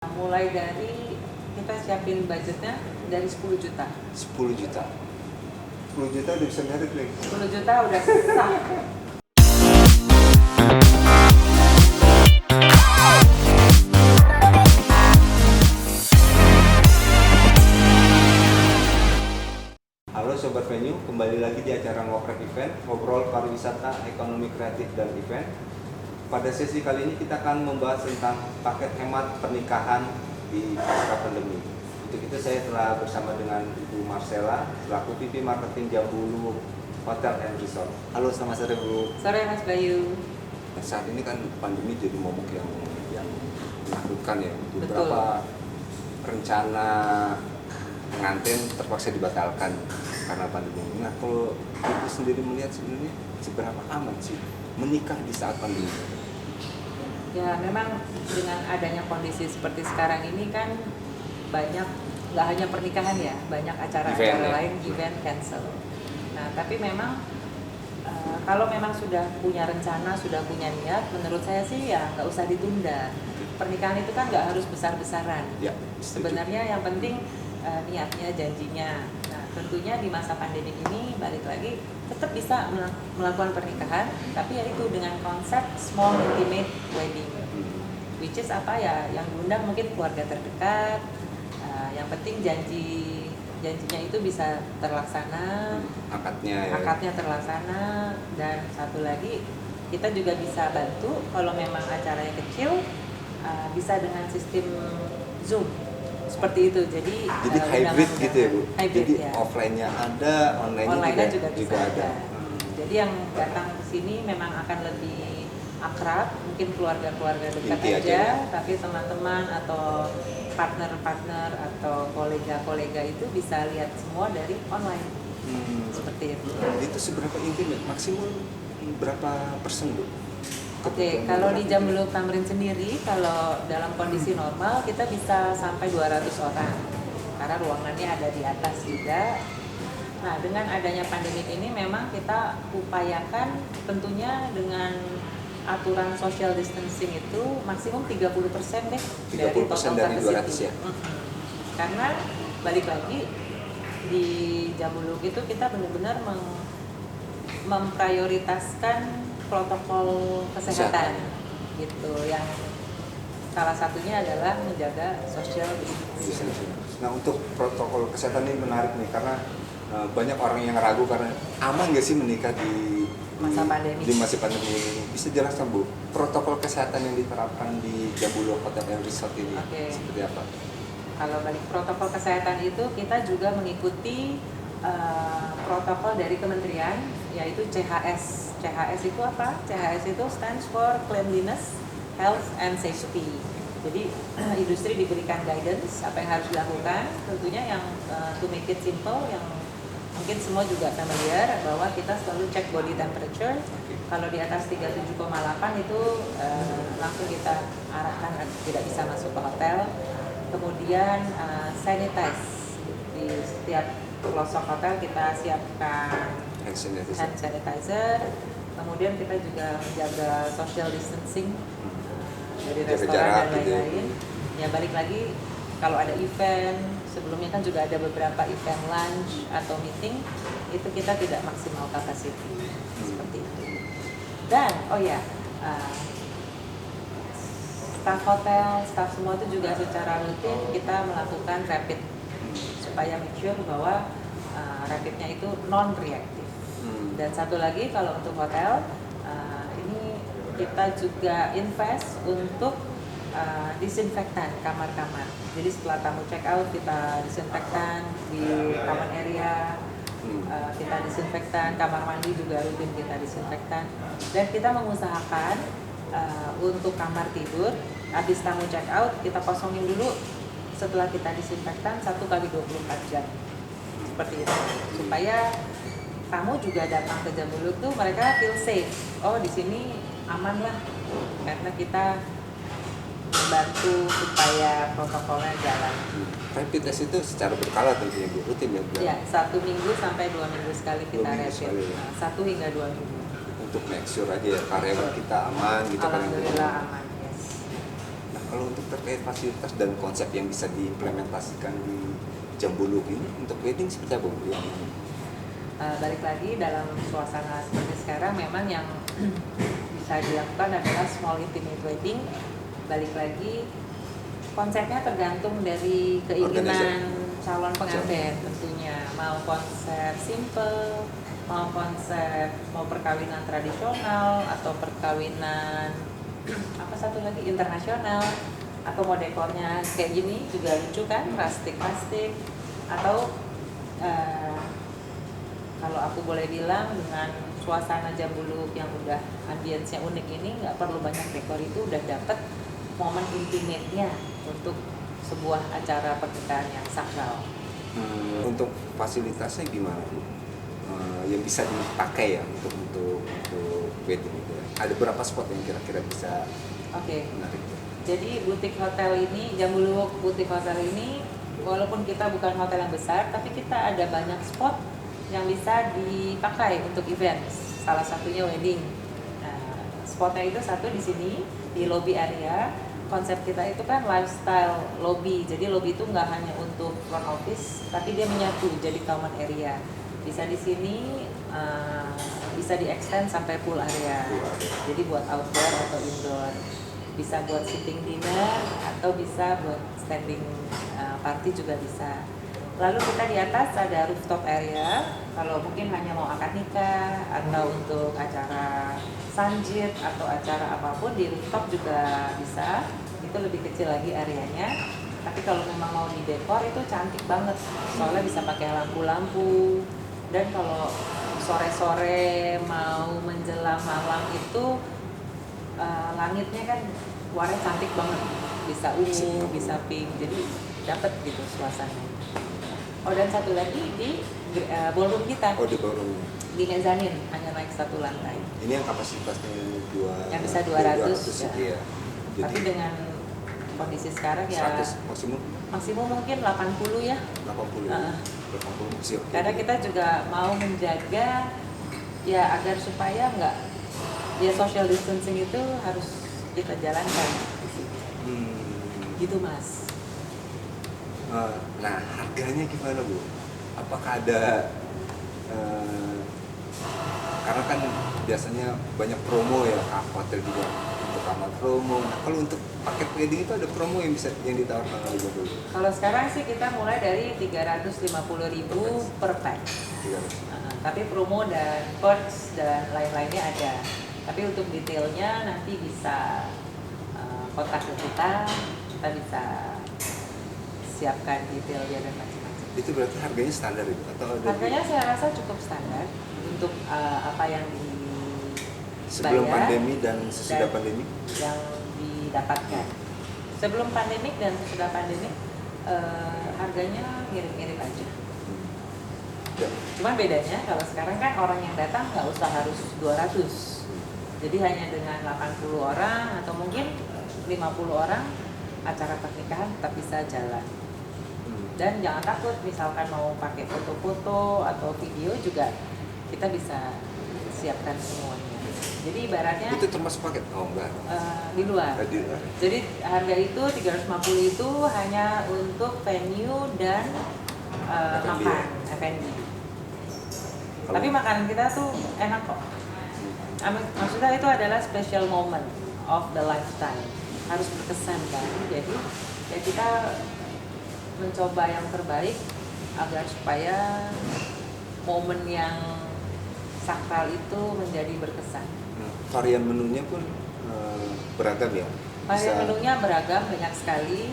Mulai dari kita siapin budgetnya dari 10 juta. 10 juta. 10 juta udah bisa merit nih. 10 juta udah sah. Halo Sobat Venue, kembali lagi di acara Ngoprek Event, ngobrol pariwisata, ekonomi kreatif, dan event. Pada sesi kali ini kita akan membahas tentang paket hemat pernikahan di pasca pandemi. Untuk itu saya telah bersama dengan Ibu Marcella, selaku VP Marketing Jambulu Hotel and Resort. Halo, selamat sore Bu. Sore Mas Bayu. Nah, saat ini kan pandemi jadi momok yang menakutkan ya. Betul. Beberapa rencana pengantin terpaksa dibatalkan karena pandemi. Nah, kalau Ibu sendiri melihat sebenarnya seberapa aman sih menikah di saat pandemi? Ya memang dengan adanya kondisi seperti sekarang ini kan banyak, nggak hanya pernikahan ya, banyak acara-acara Event, ya? lain, event cancel. Nah tapi memang kalau memang sudah punya rencana, sudah punya niat, menurut saya sih ya nggak usah ditunda. Pernikahan itu kan nggak harus besar-besaran. Ya, setuju. Sebenarnya yang penting niatnya, janjinya. Nah tentunya di masa pandemi ini balik lagi tetap bisa melakukan pernikahan, tapi ya itu dengan konsep small intimate wedding, which is apa ya, yang diundang mungkin keluarga terdekat. Yang penting janjinya itu bisa terlaksana, akadnya terlaksana, dan satu lagi kita juga bisa bantu kalau memang acaranya kecil, bisa dengan sistem Zoom seperti itu. Jadi hybrid gitu ya Bu. Hybrid, jadi ya. Offline-nya ada, online-nya juga bisa ada. Jadi yang datang ke sini memang akan lebih akrab, mungkin keluarga-keluarga dekat Inti aja. tapi teman-teman atau partner-partner atau kolega-kolega itu bisa lihat semua dari online. Seperti itu. Itu seberapa intimate? Maksimum berapa persen Bu? Oke, kalau di Jambulu Tamrin sendiri, kalau dalam kondisi normal kita bisa sampai 200 orang karena ruangannya ada di atas juga. Nah, dengan adanya pandemi ini memang kita upayakan tentunya dengan aturan social distancing itu maksimum 30% deh 30% dari total dari 200 capacity. ya? Karena balik lagi di Jambulu itu kita benar-benar memprioritaskan protokol kesehatan gitu, yang salah satunya adalah menjaga social distancing. Nah, untuk protokol kesehatan ini menarik nih karena banyak orang yang ragu karena aman nggak sih menikah di masa pandemi ini. Bisa jelaskan Bu, protokol kesehatan yang diterapkan di Jambulu Hotel and Resort ini seperti apa? Kalau balik protokol kesehatan itu kita juga mengikuti protokol dari kementerian, yaitu CHS. CHS itu apa? CHS itu stands for Cleanliness, Health and Safety. Jadi industri diberikan guidance apa yang harus dilakukan. Tentunya yang to make it simple, yang mungkin semua juga familiar bahwa kita selalu cek body temperature. Kalau di atas 37,8 itu langsung kita arahkan tidak bisa masuk ke hotel. Kemudian sanitize, di setiap pelosok hotel kita siapkan hand sanitizer. Kemudian kita juga menjaga social distancing dari restoran dan lain-lain. Ya balik lagi, kalau ada event, sebelumnya kan juga ada beberapa event lunch atau meeting, itu kita tidak maksimal capacity seperti itu. Dan staff hotel, staff semua itu juga secara rutin kita melakukan rapid supaya make sure bahwa rapidnya itu non-reaktif. Dan satu lagi kalau untuk hotel, ini kita juga invest untuk disinfektan kamar-kamar. Jadi setelah tamu check out kita disinfektan di common area, kita disinfektan, kamar mandi juga rutin kita disinfektan. Dan kita mengusahakan untuk kamar tidur, habis tamu check out kita kosongin dulu setelah kita disinfektan 1 kali 24 jam. Seperti itu. Supaya tamu juga datang ke Jambulu tuh mereka feel safe. Oh, di sini aman lah. Karena kita membantu supaya protokolnya jalan. Rapid test itu secara berkala tentunya Bu, rutin ya? Ya, 1 minggu sampai 2 minggu sekali kita rapid. 1 hingga 2 minggu. Untuk make sure aja ya karyawan kita aman gitu kan. Alhamdulillah aman, yes. Nah, Kalau untuk terkait fasilitas dan konsep yang bisa diimplementasikan di Jambuluk ini untuk wedding seperti apa Bu? Balik lagi dalam suasana seperti sekarang memang yang bisa dilakukan adalah small intimate wedding. Balik lagi konsepnya tergantung dari keinginan calon pengantin tentunya, mau konsep simple, mau perkawinan tradisional atau perkawinan apa satu lagi internasional, atau mau dekornya kayak gini juga lucu kan, rustic atau kalau aku boleh bilang dengan suasana Jambuluk yang udah ambience-nya unik ini, nggak perlu banyak dekor, itu udah dapet momen intimate-nya untuk sebuah acara pernikahan yang sakral. Untuk fasilitasnya gimana Bu? Yang bisa dipakai ya untuk wedding itu ya? Ada berapa spot yang kira-kira bisa menarik? Jadi butik hotel ini, Jambuluk Butik Hotel ini, walaupun kita bukan hotel yang besar, tapi kita ada banyak spot yang bisa dipakai untuk event. Salah satunya wedding. Nah, spotnya itu satu di sini di lobby area. Konsep kita itu kan lifestyle lobby. Jadi lobby itu nggak hanya untuk front office, tapi dia menyatu jadi common area. Bisa di sini bisa di-extend sampai pool area. Jadi buat outdoor atau indoor. Bisa buat sitting dinner atau bisa buat standing party juga bisa. Lalu kita di atas ada rooftop area, kalau mungkin hanya mau akad nikah atau untuk acara sanjit atau acara apapun di rooftop juga bisa. Itu lebih kecil lagi areanya. Tapi kalau memang mau di dekor itu cantik banget, soalnya bisa pakai lampu-lampu. Dan kalau sore-sore mau menjelang malam itu langitnya kan warnanya cantik banget, bisa ungu, bisa pink, jadi dapet gitu suasananya. Oh, dan satu lagi di ballroom kita. Oh, di ballroom. Di mezanin, hanya naik satu lantai. Ini yang kapasitasnya yang bisa 200 ya. Jadi, tapi dengan kondisi sekarang ya 100 maksimum mungkin 80 ya. 80 maksimum. Karena kita juga mau menjaga ya agar supaya nggak, ya social distancing itu harus kita jalankan. Gitu Mas. Nah, harganya gimana Bu? Apakah ada karena kan biasanya banyak promo ya, hotel juga untuk kamar promo. Nah, kalau untuk paket wedding itu ada promo yang ditawarkan oleh Bu? Kalau sekarang sih kita mulai dari 350.000 per pack. Tapi promo dan perks dan lain-lainnya ada. Tapi untuk detailnya nanti bisa kontak ke kita bisa siapkan detailnya dan macam-macam. Itu berarti harganya standar itu atau ada? Harganya saya rasa cukup standar untuk apa yang sebelum dibayar pandemi dan sesudah pandemi yang didapatkan. Sebelum pandemik dan sesudah pandemik harganya mirip-mirip aja. Ya. Cuman bedanya kalau sekarang kan orang yang datang nggak usah harus 200. Jadi hanya dengan 80 orang atau mungkin 50 orang acara pernikahan tetap bisa jalan. Dan jangan takut, misalkan mau pakai foto-foto atau video juga kita bisa siapkan semuanya. Jadi ibaratnya itu termasuk paket? Oh enggak. Di luar. Di luar. Jadi harga itu 350 itu hanya untuk venue dan makan F&B. Tapi makanan kita tuh enak kok. Maksudnya itu adalah special moment of the lifetime, harus berkesan kan. Jadi ya kita mencoba yang terbaik agar supaya momen yang sakral itu menjadi berkesan. Varian menunya pun beragam ya? Varian menunya beragam, banyak sekali.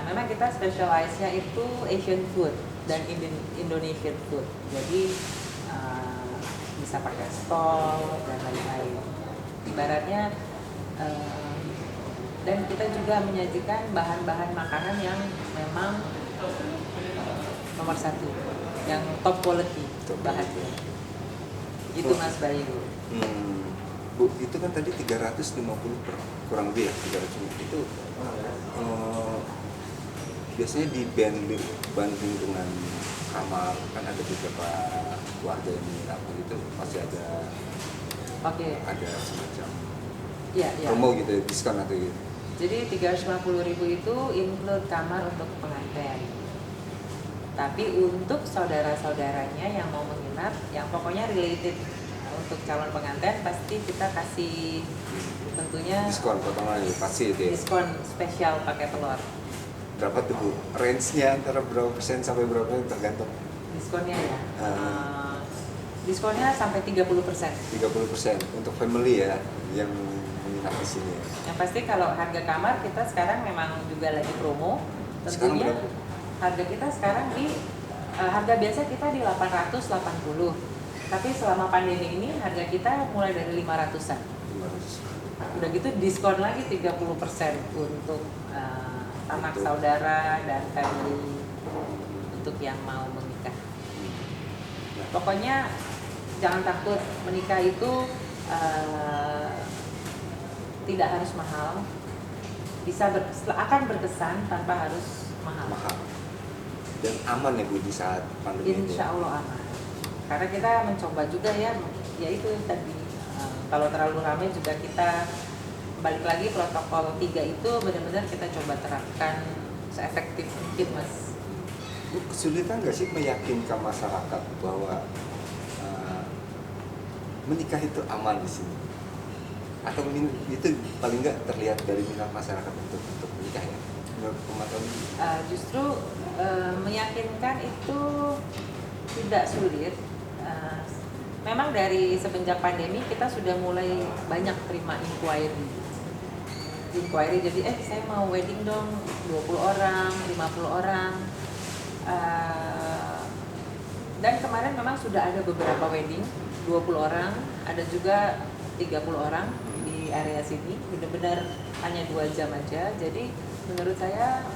Memang kita specialize-nya itu Asian food dan Indonesian food. Jadi bisa pakai stol dan lain-lain. Ibaratnya dan kita juga menyajikan bahan-bahan makanan yang memang nomor satu, yang top quality bahannya. Itu Mas Bayu. Bu, itu kan tadi 350 per kurang lebih ya, 350 itu biasanya dibanding dengan kamar, kan ada beberapa keluarga yang menginap itu pasti ada semacam promo gitu, diskon atau gitu. Jadi 350.000 itu include kamar untuk pengantin. Tapi untuk saudara-saudaranya yang mau menginap, yang pokoknya related untuk calon pengantin, pasti kita kasih tentunya Diskon potongan pasti itu ya. diskon spesial pakai telur. Berapa tuh Bu? Range-nya antara berapa persen sampai berapa tergantung? Diskonnya ya. Diskonnya sampai 30%. 30% untuk family ya yang menginap di sini. Yang pasti kalau harga kamar kita sekarang memang juga lagi promo. Sekarang Tentunya berapa? harga kita sekarang di harga biasa kita di 880. Tapi selama pandemi ini harga kita mulai dari 500-an. 500. Udah gitu diskon lagi 30% untuk anak saudara dan family untuk yang mau menikah. Pokoknya jangan takut, menikah itu tidak harus mahal, akan berkesan tanpa harus mahal. Dan aman ya Bu di saat pandemi ini. Insya Allah aman. Karena kita mencoba juga ya itu tadi kalau terlalu ramai juga kita balik lagi protokol 3 itu benar-benar kita coba terapkan seefektif mungkin Mas. Bu, kesulitan nggak sih meyakinkan masyarakat bahwa menikah itu aman di sini? Atau itu paling nggak terlihat dari minat masyarakat untuk menikah ya? Menurut pemantauan? Justru meyakinkan itu tidak sulit. Memang dari semenjak pandemi kita sudah mulai banyak terima inquiry, jadi saya mau wedding dong 20 orang, 50 orang. Dan kemarin memang sudah ada beberapa wedding 20 orang, ada juga 30 orang di area sini, benar-benar hanya 2 jam aja. Jadi menurut saya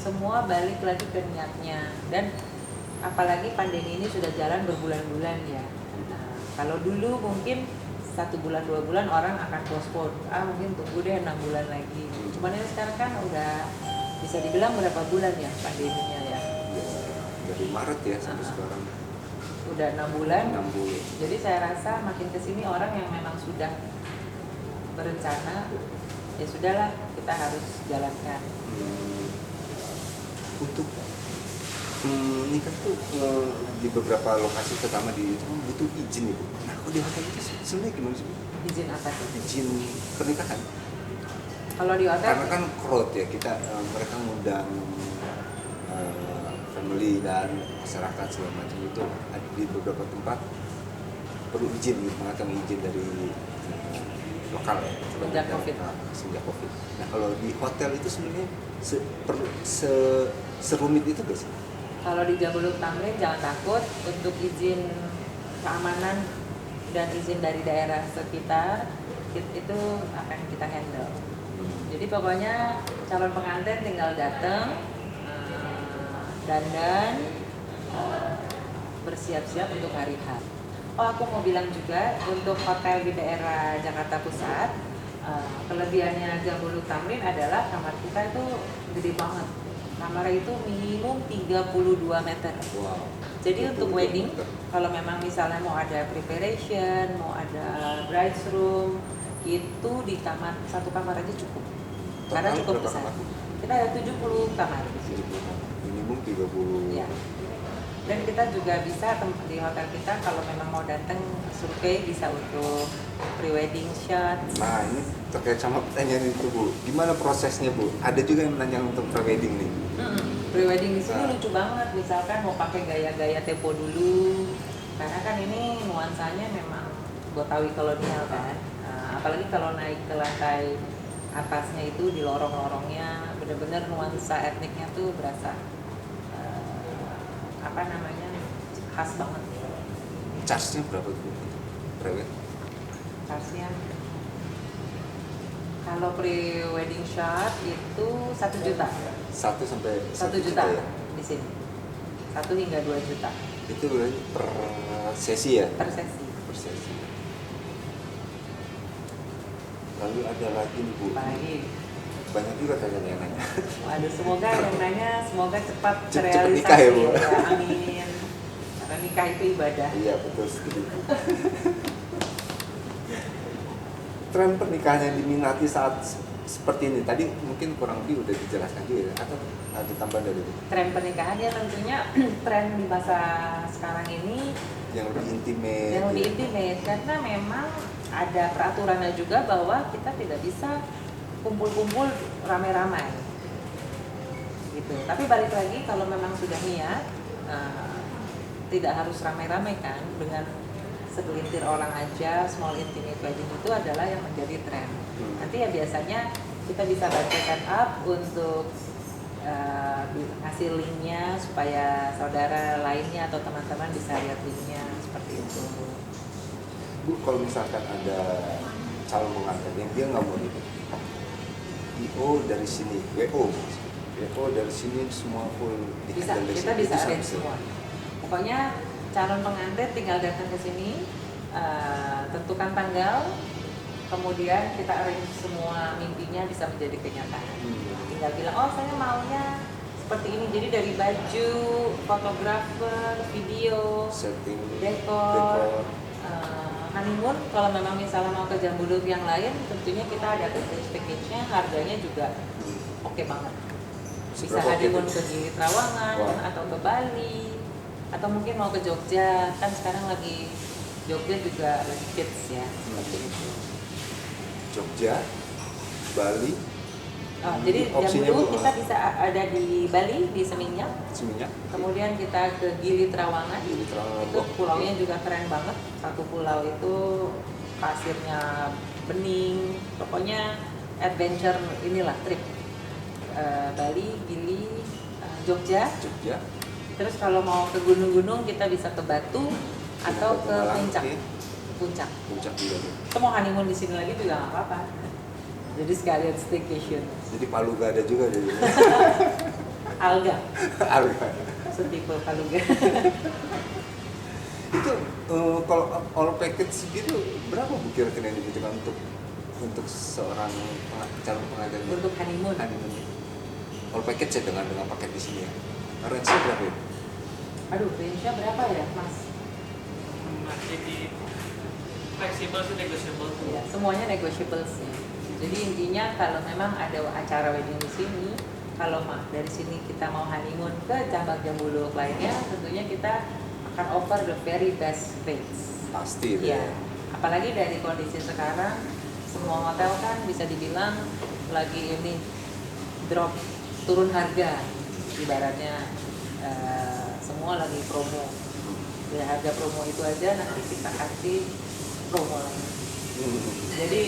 semua balik lagi ke niatnya, dan apalagi pandemi ini sudah jalan berbulan-bulan ya. Nah, kalau dulu mungkin 1 bulan 2 bulan orang akan postpone, mungkin tunggu deh 6 bulan lagi. Cuman ini sekarang kan udah bisa dibilang berapa bulan ya pandeminya ya? Dari Maret ya sampai sekarang. Udah 6 bulan. 6 bulan. Jadi saya rasa makin kesini orang yang memang sudah berencana, ya sudahlah kita harus jalankan. Untuk nikah tuh di beberapa lokasi, terutama di itu butuh izin Ibu. Nah, kalau di hotel itu sebenarnya gimana sih Bu? Izin apa tuh? Izin pernikahan. Kalau di hotel? Karena kan crowd ya, kita mereka ngundang family dan masyarakat segala macam itu di beberapa tempat perlu izin gitu, mengantongi izin dari lokal ya. Semenjak COVID. Semenjak COVID. Nah, kalau di hotel itu sebenarnya serumit itu gak sih? Kalau di Jabuluk Tamrin jangan takut, untuk izin keamanan dan izin dari daerah sekitar itu akan kita handle. Jadi pokoknya calon pengantin tinggal datang, dandan, bersiap-siap untuk hari H. Aku mau bilang juga untuk hotel di daerah Jakarta Pusat, kelebihannya Jabuluk Tamrin adalah kamar kita itu gede banget. Kamarnya itu minimum 32 meter. Wow. Jadi untuk wedding, kalau memang misalnya mau ada preparation, mau ada bride's room, itu di satu kamar aja cukup. Karena cukup besar. Kita ada 70 kamar di sini. Minimum 30. Ya. Dan kita juga bisa di hotel kita kalau memang mau datang survei bisa untuk pre-wedding shot. Nah, ini terkait sama pertanyaan itu Bu. Gimana prosesnya Bu? Ada juga yang menanya untuk pre-wedding nih. Pre-wedding di sini lucu banget. Misalkan mau pakai gaya-gaya tempo dulu, karena kan ini nuansanya memang Betawi kolonial kan. Apalagi kalau naik ke lantai atasnya itu di lorong-lorongnya benar-benar nuansa etniknya tuh berasa khas banget. Charge-nya berapa tuh? Pre-wedding? Charge-nya kalau pre-wedding shot itu 1 juta. 1 sampai 1 juta ya? di sini. 1 hingga 2 juta. Itu berarti per sesi ya? Per sesi. Per sesi. Lalu ada lagi nih Bu. Apalagi? Banyak juga tanya yang nanya. Waduh, semoga yang nanya semoga cepat Cepat terrealisasi. nikah ya, Bu. Ya, amin. Karena nikah itu ibadah. Iya, betul sekali. Tren pernikahan yang diminati saat seperti ini tadi mungkin kurang lebih udah dijelaskan juga ya, atau ada tambahan dari itu Tren pernikahan ya tentunya tren di masa sekarang ini yang lebih intimate yang lebih ya? intimate karena memang ada peraturannya juga bahwa kita tidak bisa kumpul-kumpul ramai-ramai gitu. Tapi balik lagi kalau memang sudah niat tidak harus ramai-ramai kan, dengan segelintir orang aja small intimate wedding itu adalah yang menjadi tren. Nanti ya biasanya kita bisa bantu set up untuk ngasih linknya supaya saudara lainnya atau teman-teman bisa lihat linknya seperti itu. Bu, kalau misalkan ada calon pengantin yang dia nggak mau itu IO dari sini, WO dari sini semua full Bisa, di-handle dari kita sini. bisa Itu arrange bisa. semua. Pokoknya calon pengantin tinggal datang ke sini, tentukan tanggal, kemudian kita arrange semua mimpinya bisa menjadi kenyataan. Tinggal bilang, oh saya maunya seperti ini. Jadi dari baju, fotografer, video, Setting, dekor, honeymoon. Kalau memang misalnya mau ke Jambuluk yang lain, tentunya kita ada package-nya, harganya juga oke banget. Bisa Seberapa honeymoon gitu? ke Gili Trawangan Wah. atau ke Bali, atau mungkin mau ke Jogja. Kan sekarang lagi Jogja juga lagi hits ya, seperti itu. Jogja, Bali, Jadi opsinya, Jambuluk Bu, kita bisa ada di Bali, di Seminyak. Seminyak, Kemudian kita ke Gili Trawangan. Gili Trawangan. Itu pulaunya juga keren banget. Satu pulau itu pasirnya bening. Pokoknya adventure inilah trip. Bali, Gili, Jogja. Jogja, Terus kalau mau ke gunung-gunung kita bisa ke Batu atau ke Malang, Puncak. iya. Puncak. Puncak juga. Bu. Kita mau honeymoon di sini lagi juga nggak apa-apa. Jadi sekalian staycation. Jadi Palu gak ada juga dari Alga, Alga. setipe Kaluga. Itu kalau all package gitu berapa Bu kira-kira yang dibutuhkan untuk seorang calon pengantin Untuk honeymoon. all package ya dengan paket di sini ya. Range-nya berapa ya? Aduh, range-nya berapa ya, Mas? Masih di fleksibel sih, negotiable. Ya, semuanya negotiable sih. Jadi intinya kalau memang ada acara wedding di sini, kalau dari sini kita mau honeymoon ke Cambang Jambuluk lainnya, tentunya kita akan offer the very best rates. Pasti deh. Iya. Apalagi dari kondisi sekarang, semua hotel kan bisa dibilang lagi ini drop, turun harga, ibaratnya semua lagi promo. Dari harga promo itu aja nanti kita kasih promo lagi. Jadi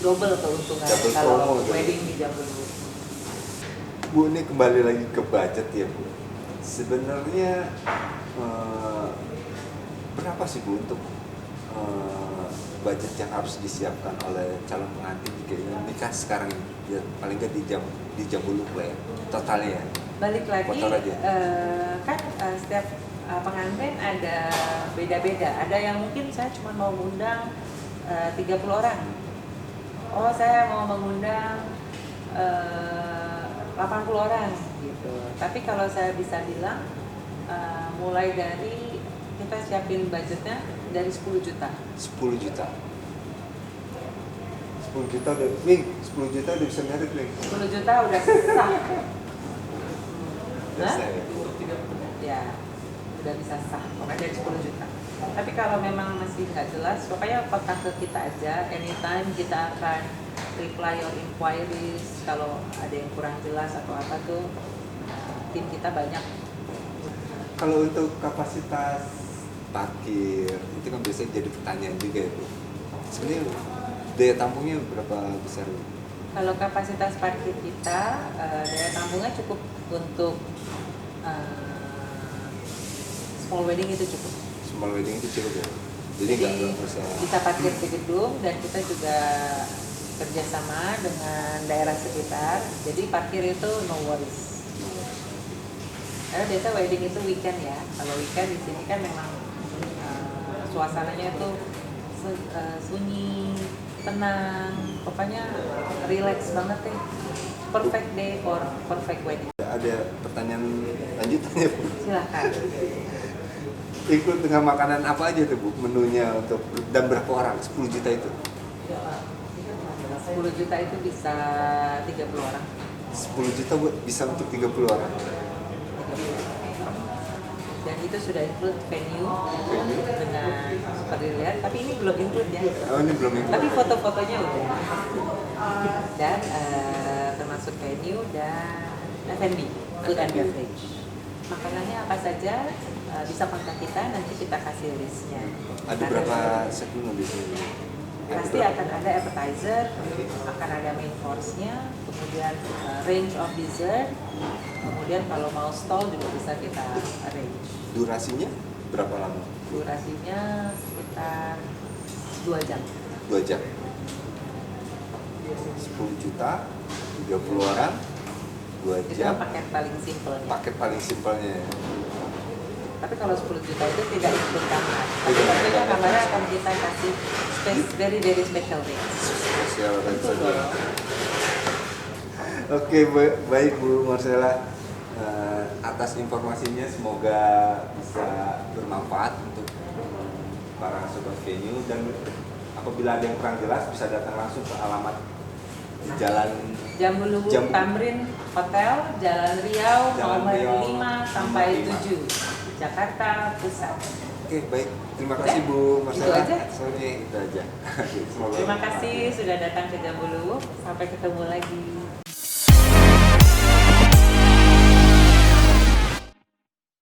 double keuntungan Double kalau promo, gitu. wedding di Jambuluk. Bu, ini kembali lagi ke budget ya Bu. Sebenarnya berapa sih Bu untuk budget yang harus disiapkan oleh calon pengantin jika ingin nikah sekarang ini? Ya, paling nggak di Jambuluk lah ya, totalnya ya. Balik lagi, Kotor aja. kan setiap pengantin ada beda-beda. Ada yang mungkin saya cuma mau mengundang 30 orang. Oh, saya mau mengundang 80 orang gitu. Tapi kalau saya bisa bilang mulai dari kita siapin budgetnya dari 10 juta. 10 juta. 10 juta udah, nih 10 juta udah bisa merit nih. 10 juta udah sah. Udah Hah? sah ya. Ya, udah bisa sah. Pokoknya dari 10 juta. Tapi kalau memang masih nggak jelas, pokoknya kontak ke kita aja. Anytime kita akan reply your inquiries. Kalau ada yang kurang jelas atau apa tuh, tim kita banyak. Kalau untuk kapasitas parkir itu kan biasanya jadi pertanyaan juga ya Bu. Sebenarnya daya tampungnya berapa besar Bu? Kalau kapasitas parkir kita, daya tampungnya cukup untuk small wedding itu cukup. Small wedding itu cukup ya. Jadi Jadi nggak usah. bisa parkir di gedung dan kita juga kerjasama dengan daerah sekitar. Jadi parkir itu no worries. Karena biasa wedding itu weekend ya. Kalau weekend di sini kan memang suasananya itu sunyi, tenang, pokoknya relax banget deh. Perfect day or perfect wedding. Ada pertanyaan lanjutannya Bu? Silakan. Ikut dengan makanan apa aja tuh Bu menunya untuk dan berapa orang? 10 juta itu. 10 juta itu bisa 30 orang. 10 juta bisa untuk 30 orang. 30 orang. Dan itu sudah include venue dengan seperti dilihat, tapi ini belum include ya. Oh, ini belum include. Tapi foto-fotonya udah. Dan termasuk venue dan F&B, food and beverage. Makanannya apa saja bisa kontak kita, nanti kita kasih listnya. Ada berapa segmen di sini? Pasti akan ada appetizer, akan ada main course-nya, kemudian range of dessert, kemudian kalau mau stall juga bisa kita arrange. Durasinya berapa lama? Durasinya sekitar 2 jam. 2 jam. 10 juta, 30 orang, 2 Itu jam. paket paling simple. Paket paling simpelnya. Tapi kalau 10 juta itu tidak include kamar. Tapi tentunya kamarnya akan kita kasih very very special rates. Spesial dan Itu saja. loh. Oke, baik Bu Marcella. Atas informasinya semoga bisa bermanfaat untuk para sobat venue, dan apabila ada yang kurang jelas bisa datang langsung ke alamat di Jalan Jambuluhu Tamrin Hotel, Jalan Riau, Jalan nomor Riau, 5 sampai 5. 7, Jakarta Pusat. Oke, baik. Terima kasih Bu Marcella. Itu aja. Sorry, itu aja. Semoga Terima kasih sudah datang ke Jambuluhu. Sampai ketemu lagi.